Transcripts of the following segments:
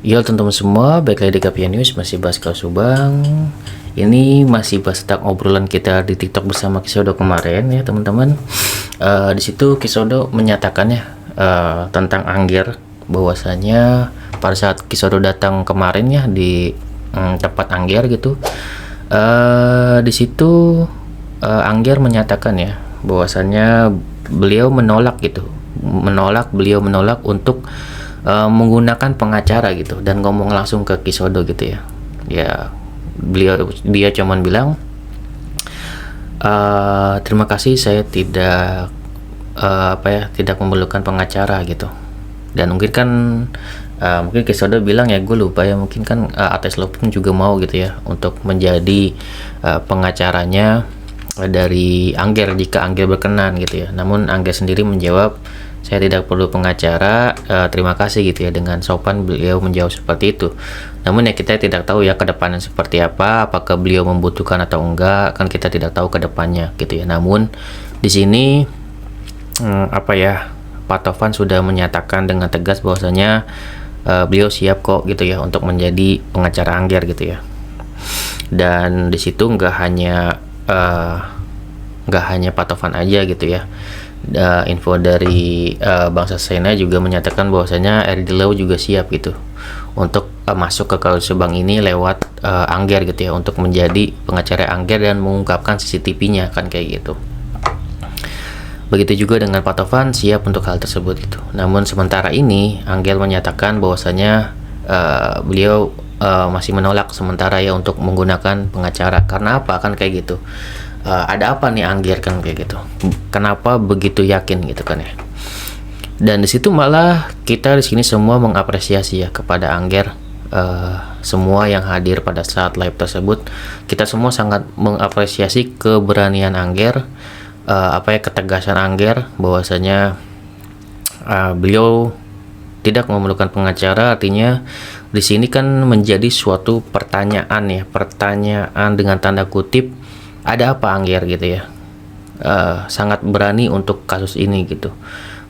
Yo teman-teman semua, balik lagi di KPN News, masih bahas kasus Subang. Ini masih bahas tentang obrolan kita di TikTok bersama Kisodo kemarin ya teman-teman. Di situ Kisodo menyatakannya tentang Angger, bahwasanya pada saat Kisodo datang kemarin ya di tempat Angger gitu. Di situ Angger menyatakan ya bahwasanya beliau menolak gitu, beliau menolak untuk menggunakan pengacara gitu dan ngomong langsung ke Kisodo gitu ya. Ya dia cuman bilang terima kasih, saya tidak tidak memerlukan pengacara gitu. Dan mungkin kan mungkin Kisodo bilang ya, gue lupa ya, mungkin kan Ates Lopung juga mau gitu ya untuk menjadi pengacaranya dari Angger jika Angger berkenan gitu ya. Namun Angger sendiri menjawab, saya tidak perlu pengacara, terima kasih gitu ya. Dengan sopan beliau menjawab seperti itu. Namun ya kita tidak tahu ya kedepannya seperti apa, apakah beliau membutuhkan atau enggak, kan kita tidak tahu kedepannya gitu ya. Namun di sini Pak Tovan sudah menyatakan dengan tegas bahwasanya beliau siap kok gitu ya untuk menjadi pengacara Angger gitu ya. Dan di situ nggak hanya Pak Tovan aja gitu ya. Info dari Bangsa Sena juga menyatakan bahwasanya RD Law juga siap gitu untuk masuk ke kasus Subang ini lewat Angger gitu ya, untuk menjadi pengacara Angger dan mengungkapkan CCTV-nya kan kayak gitu. Begitu juga dengan Pak Tovan siap untuk hal tersebut gitu. Namun sementara ini Angger menyatakan bahwasanya beliau masih menolak sementara ya untuk menggunakan pengacara. Karena apa kan kayak gitu? Ada apa nih Angger kan kayak gitu? Kenapa begitu yakin gitu kan ya? Dan di situ malah kita di sini semua mengapresiasi ya kepada Angger. Semua yang hadir pada saat live tersebut, kita semua sangat mengapresiasi keberanian Angger, ketegasan Angger bahwasanya beliau tidak memerlukan pengacara. Artinya di sini kan menjadi suatu pertanyaan ya, pertanyaan dengan tanda kutip, ada apa Angger gitu ya. Sangat berani untuk kasus ini gitu.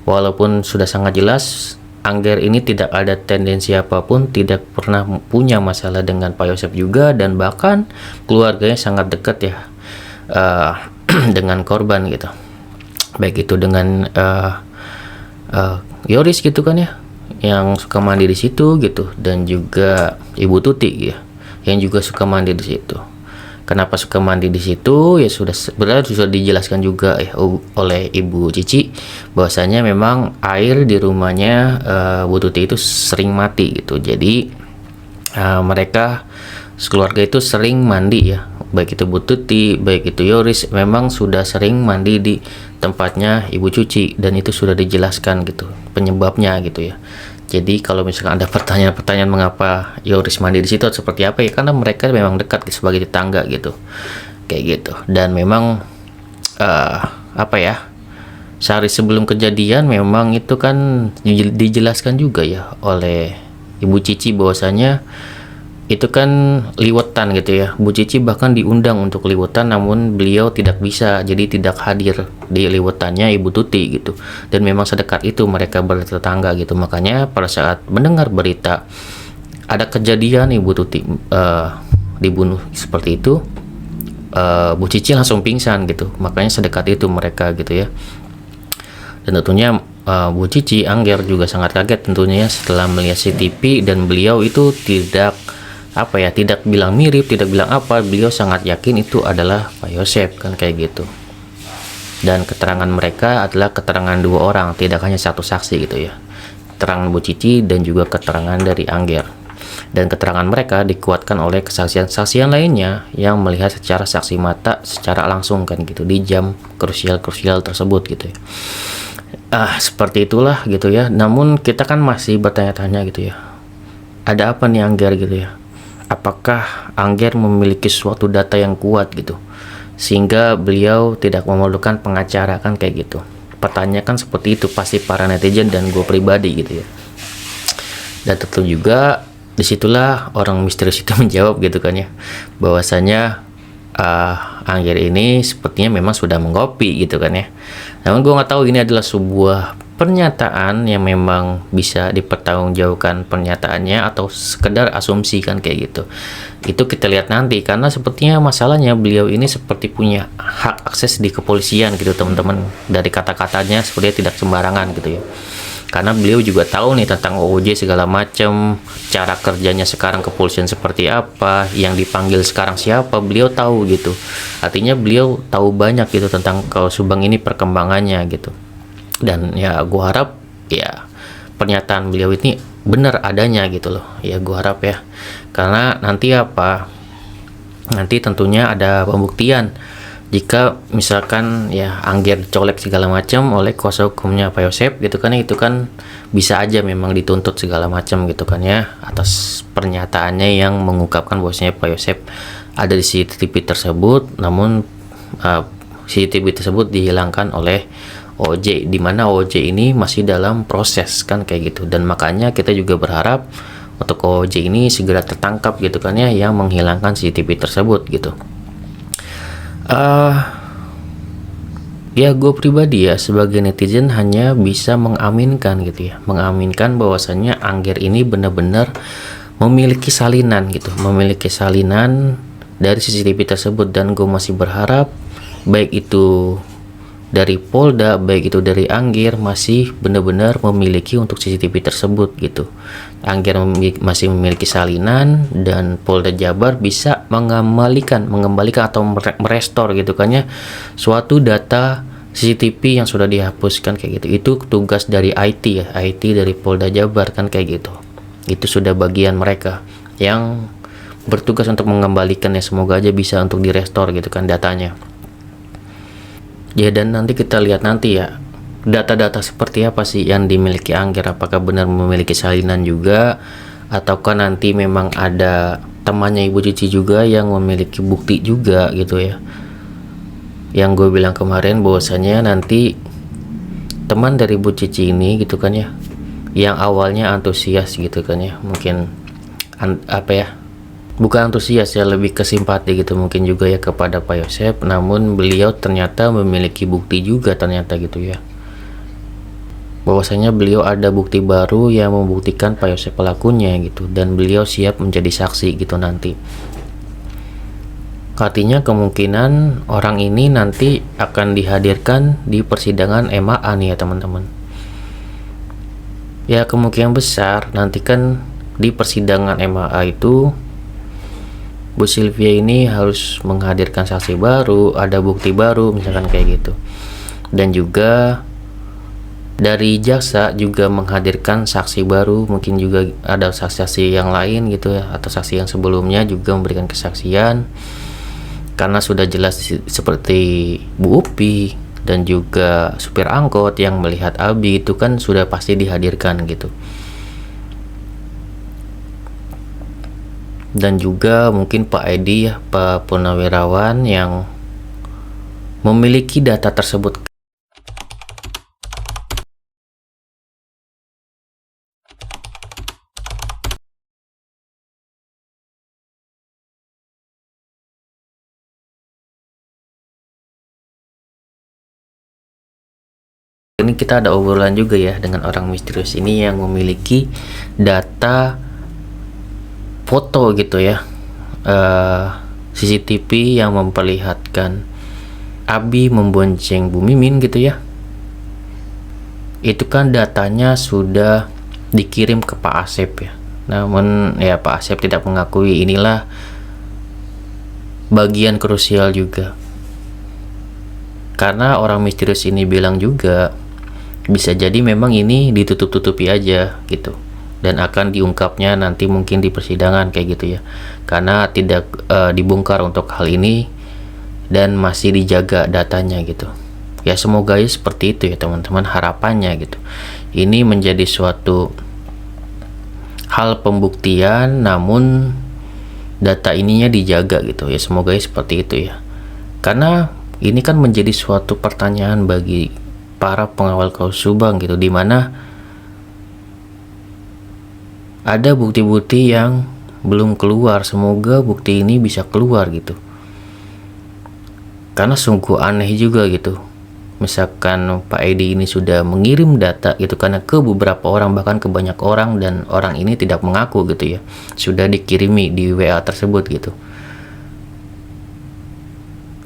Walaupun sudah sangat jelas Angger ini tidak ada tendensi apapun, tidak pernah punya masalah dengan Pak Yosep juga, dan bahkan keluarganya sangat dekat ya dengan korban gitu. Baik itu dengan Yoris gitu kan ya, yang suka mandi di situ gitu, dan juga Ibu Tuti ya, yang juga suka mandi di situ. Kenapa suka mandi di situ? Ya sudah dijelaskan juga ya oleh Ibu Cici bahwasanya memang air di rumahnya Bu Tuti itu sering mati gitu. Jadi mereka sekeluarga itu sering mandi ya, baik itu Bu Tuti, baik itu Yoris, memang sudah sering mandi di tempatnya Ibu Cuci, dan itu sudah dijelaskan gitu penyebabnya gitu ya. Jadi kalau misalkan ada pertanyaan-pertanyaan mengapa Yoris mandi di situ atau seperti apa ya, karena mereka memang dekat sebagai tetangga gitu, kayak gitu. Dan memang sehari sebelum kejadian memang itu kan dijelaskan juga ya oleh Ibu Cici bahwasanya itu kan liwetan gitu ya. Bu Cici bahkan diundang untuk liwetan, namun beliau tidak bisa, jadi tidak hadir di liwetannya Ibu Tuti gitu. Dan memang sedekat itu mereka bertetangga gitu. Makanya pada saat mendengar berita ada kejadian Ibu Tuti dibunuh seperti itu, Bu Cici langsung pingsan gitu. Makanya sedekat itu mereka gitu ya. Dan tentunya Bu Cici, Angger juga sangat kaget tentunya setelah melihat CCTV, dan beliau itu tidak bilang mirip, tidak bilang apa, beliau sangat yakin itu adalah Pak Yosep kan kayak gitu. Dan keterangan mereka adalah keterangan dua orang, tidak hanya satu saksi gitu ya, keterangan Bu Cici dan juga keterangan dari Angger. Dan keterangan mereka dikuatkan oleh kesaksian-kesaksian lainnya yang melihat secara saksi mata secara langsung kan gitu di jam krusial tersebut gitu ya. Seperti itulah gitu ya. Namun kita kan masih bertanya-tanya gitu ya, ada apa nih Angger gitu ya. Apakah Angger memiliki suatu data yang kuat gitu sehingga beliau tidak memerlukan pengacara kan kayak gitu. Pertanyaan kan seperti itu pasti para netizen dan gue pribadi gitu ya. Dan tentu juga disitulah orang misterius itu menjawab gitu kan ya, bahwasanya Angger ini sepertinya memang sudah mengkopi gitu kan ya. Namun gue nggak tahu ini adalah sebuah pernyataan yang memang bisa dipertanggungjawabkan pernyataannya atau sekedar asumsi kan kayak gitu. Itu kita lihat nanti, karena sepertinya masalahnya beliau ini seperti punya hak akses di kepolisian gitu teman-teman. Dari kata-katanya sepertinya tidak sembarangan gitu ya. Karena beliau juga tahu nih tentang OOJ segala macam, cara kerjanya sekarang kepolisian seperti apa, yang dipanggil sekarang siapa, beliau tahu gitu. Artinya beliau tahu banyak gitu tentang Kaus Subang ini perkembangannya gitu. Dan ya gue harap ya pernyataan beliau ini benar adanya gitu loh. Ya gue harap ya. Karena nanti apa? Nanti tentunya ada pembuktian. Jika misalkan ya Angger colek segala macam oleh kuasa hukumnya Pak Yosep gitu kan, itu kan bisa aja memang dituntut segala macam gitu kan ya, atas pernyataannya yang mengungkapkan bahwasanya Pak Yosep ada di CCTV tersebut, namun CCTV tersebut dihilangkan oleh OJ, di mana OJ ini masih dalam proses kan kayak gitu. Dan makanya kita juga berharap untuk OJ ini segera tertangkap gitu kan ya, yang menghilangkan CCTV tersebut gitu. Ya gue pribadi ya sebagai netizen hanya bisa mengaminkan gitu ya, mengaminkan bahwasannya Angger ini benar-benar memiliki salinan gitu, memiliki salinan dari CCTV tersebut. Dan gue masih berharap baik itu dari Polda, baik itu dari Angger, masih benar-benar memiliki untuk CCTV tersebut gitu. Angger masih memiliki salinan, dan Polda Jabar bisa mengembalikan atau merestore gitu kan ya suatu data CCTV yang sudah dihapuskan kayak gitu. Itu tugas dari IT ya, IT dari Polda Jabar kan kayak gitu. Itu sudah bagian mereka yang bertugas untuk mengembalikan ya, semoga aja bisa untuk direstore gitu kan datanya. Ya, dan nanti kita lihat nanti ya data-data seperti apa sih yang dimiliki Angger, apakah benar memiliki salinan juga, ataukah nanti memang ada temannya Ibu Cici juga yang memiliki bukti juga gitu ya. Yang gue bilang kemarin bahwasanya nanti teman dari Bu Cici ini gitu kan ya, yang awalnya antusias gitu kan ya, mungkin bukan antusias ya, lebih ke simpati gitu mungkin juga ya kepada Pak Yosep, namun beliau ternyata memiliki bukti juga ternyata gitu ya, bahwasanya beliau ada bukti baru yang membuktikan Pak Yosep pelakunya gitu, dan beliau siap menjadi saksi gitu nanti. Artinya kemungkinan orang ini nanti akan dihadirkan di persidangan MAA nih ya teman-teman. Ya kemungkinan besar nanti kan di persidangan MAA itu Bu Sylvia ini harus menghadirkan saksi baru, ada bukti baru misalkan kayak gitu. Dan juga dari jaksa juga menghadirkan saksi baru, mungkin juga ada saksi-saksi yang lain gitu ya, atau saksi yang sebelumnya juga memberikan kesaksian. Karena sudah jelas seperti Bu Upi dan juga supir angkot yang melihat Abi itu kan sudah pasti dihadirkan gitu. Dan juga mungkin Pak Edi ya, Pak Purnawirawan yang memiliki data tersebut. Ini kita ada obrolan juga ya dengan orang misterius ini yang memiliki data foto gitu ya, CCTV yang memperlihatkan Abi membonceng Bu Mimin gitu ya. Itu kan datanya sudah dikirim ke Pak Asep ya, namun ya Pak Asep tidak mengakui. Inilah bagian krusial juga, karena orang misterius ini bilang juga bisa jadi memang ini ditutup-tutupi aja gitu, dan akan diungkapnya nanti mungkin di persidangan kayak gitu ya, karena tidak dibongkar untuk hal ini dan masih dijaga datanya gitu ya. Semoga ya seperti itu ya teman-teman, harapannya gitu ini menjadi suatu hal pembuktian namun data ininya dijaga gitu ya. Semoga ya seperti itu ya, karena ini kan menjadi suatu pertanyaan bagi para pengawal Kaus Subang gitu, dimana ada bukti-bukti yang belum keluar. Semoga bukti ini bisa keluar gitu, karena sungguh aneh juga gitu misalkan Pak Edi ini sudah mengirim data gitu karena ke beberapa orang, bahkan ke banyak orang, dan orang ini tidak mengaku gitu ya, sudah dikirimi di WA tersebut gitu.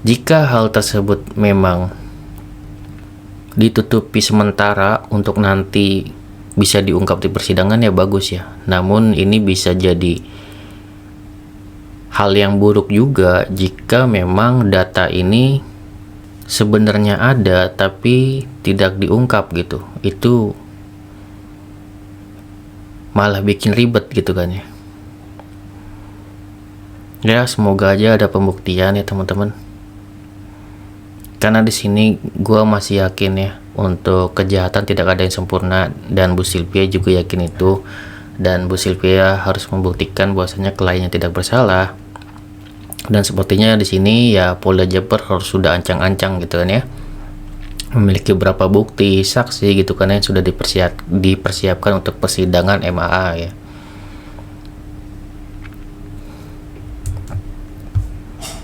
Jika hal tersebut memang ditutupi sementara untuk nanti bisa diungkap di persidangan, ya bagus ya. Namun ini bisa jadi hal yang buruk juga jika memang data ini sebenarnya ada tapi tidak diungkap gitu. Itu malah bikin ribet gitu kan ya. Ya semoga aja ada pembuktian ya teman-teman. Karena di sini gue masih yakin ya, untuk kejahatan tidak ada yang sempurna, dan Bu Sylvia juga yakin itu, dan Bu Sylvia harus membuktikan bahwasanya kliennya tidak bersalah. Dan sepertinya di sini ya Polda Jabar harus sudah ancang-ancang gitu kan ya, memiliki berapa bukti saksi gitu kan yang sudah dipersiapkan untuk persidangan MAA ya.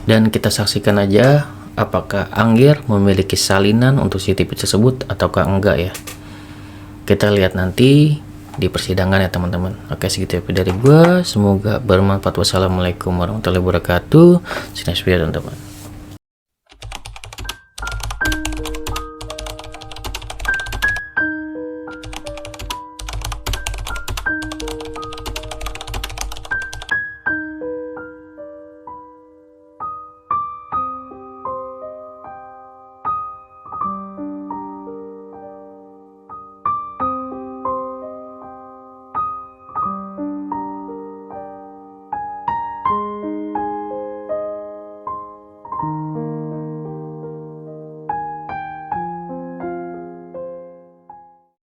Dan kita saksikan aja apakah Anggir memiliki salinan untuk CCTV tersebut ataukah enggak ya. Kita lihat nanti di persidangan ya teman-teman. Oke, segitu dari gua, semoga bermanfaat. Wassalamualaikum warahmatullahi wabarakatuh. Teman-teman.